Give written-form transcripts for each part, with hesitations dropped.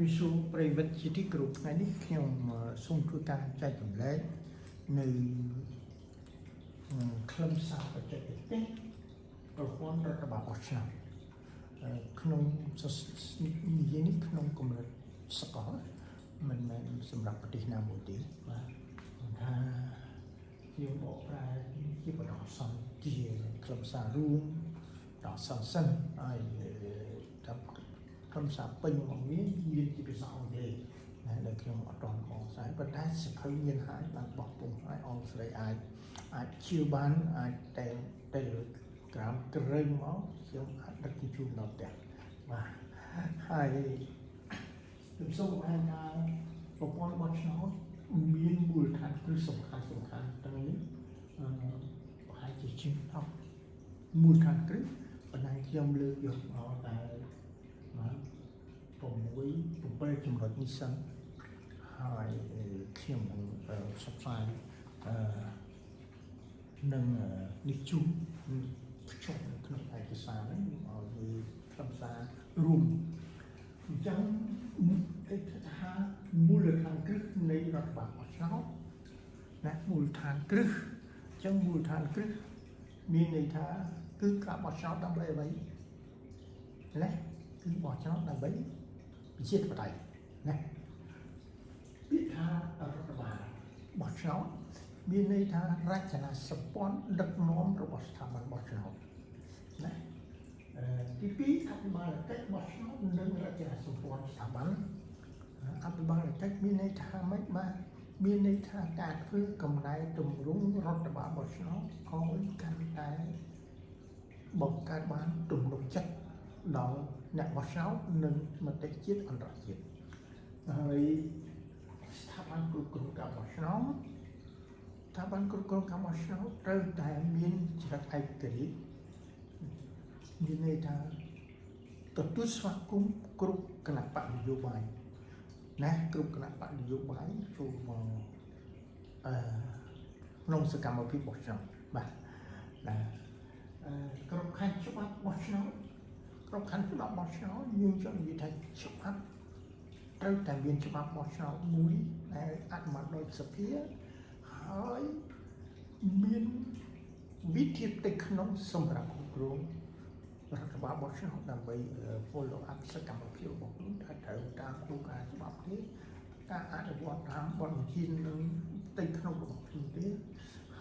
វិសុប្រិវិទ្យាទីគ្រប់ថ្ងៃនេះខ្ញុំសូមធ្វើការចែកចម្លែកនៅខ្លឹមសារបច្ចេកទេសប្រព័ន្ធរដ្ឋបាលបោះឆ្នោតក្នុងនិយាយនេះក្នុងកម្រិតសកលមិនមែនសម្រាប់ប្រទេសណាមួយទេបាទថាយើងបកប្រែជាបដិសន្ធជាខ្លឹមសាររួមដល់សិនហើយខ្លឹមសារពេញរបស់វាមានជាភាសាអង់គ្លេសដែលខ្ញុំអត់ទាន់បកស្រាយប៉ុន្តែសភៅមានហើយបានបោះពុម្ពហើយអង់គ្លេសអាចជឿបានអាចតែក្រោមក្រឹងមកខ្ញុំអាចដឹកជញ្ជូនដល់ផ្ទះបាទហើយខ្ញុំសូមបង្ហាញថាប្រព័ន្ធបោះឆ្នោតមានមូលដ្ឋានគ្រឹះសំខាន់ទាំងនេះប្រហែលជាជាង10មូលដ្ឋានគ្រឹះប៉ុន្តែខ្ញុំលើកយកមកតែ7ចំណុចនេះសិនហើយខ្ញុំនឹងផ្សព្វផ្សាយនឹងនេះជូនភ្ជាប់ក្នុងឯកសារហ្នឹងឲ្យវាខ្លឹមសាររួមអញ្ចឹងគេថាមូលដ្ឋានគ្រឹះនៃរដ្ឋបាលបោះឆ្នោតណាមូលដ្ឋានគ្រឹះអញ្ចឹងមូលដ្ឋានគ្រឹះមានន័យថាគឺការបោះឆ្នោតដើម្បីអ្វីណាគឺបោះឆ្នោតដើម្បីប្រជាធិបតេយ្យណាពាក្យថារដ្ឋបាលបោះឆ្នោតមានន័យថារចនាសម្ព័ន្ធដឹកនាំរបស់ស្ថាប័នបោះឆ្នោតណាទី2អភិបាលកិច្ចបោះឆ្នោតនិងរចនាសម្ព័ន្ធស្ថាប័នអភិបាលកិច្ចមានន័យថាម៉េចបាទមានន័យថាការធ្វើកំណែទម្រង់រដ្ឋបាលបោះឆ្នោតឲ្យកាន់តែបង្កើតបានទំនុកចិត្តដល់អ្នកបោះឆ្នោតនិងមតិជាតិអន្តរជាតិហើយស្ថាប័នគ្រប់គ្រងការបោះឆ្នោតត្រូវតែមានចរិតឯករាជ្យមានន័យថាទទួលស្វាគមន៍គ្រប់គណៈបកនយោបាយណាគ្រប់គណៈបកនយោបាយចូលមកក្នុងសកម្មភាពបោះឆ្នោតបាទគ្រប់ខណ្ឌច្បាប់បោះឆ្នោតយើងចង់និយាយថាច្បាប់ត្រូវតែមានច្បាប់បោះឆ្នោតមួយដែលអនុម័តដោយសភាហើយមានវិធីតិចក្នុងសម្រាប់គ្រប់គ្រងរដ្ឋបាលបោះឆ្នោតដើម្បី follow up សកម្មភាពរបស់ខ្លួនត្រូវតាមគោលការណ៍ច្បាប់នេះការអនុវត្តតាមបទបញ្ជានឹងតិចក្នុងរបស់ខ្លួនទេ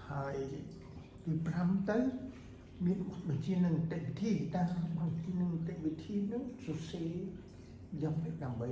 ហើយទី5ទៅមានបញ្ជានឹងនីតិវិធីតាមបញ្ជានឹងនីតិវិធីនឹងសរសេរយ៉ាងម៉េចដើម្បី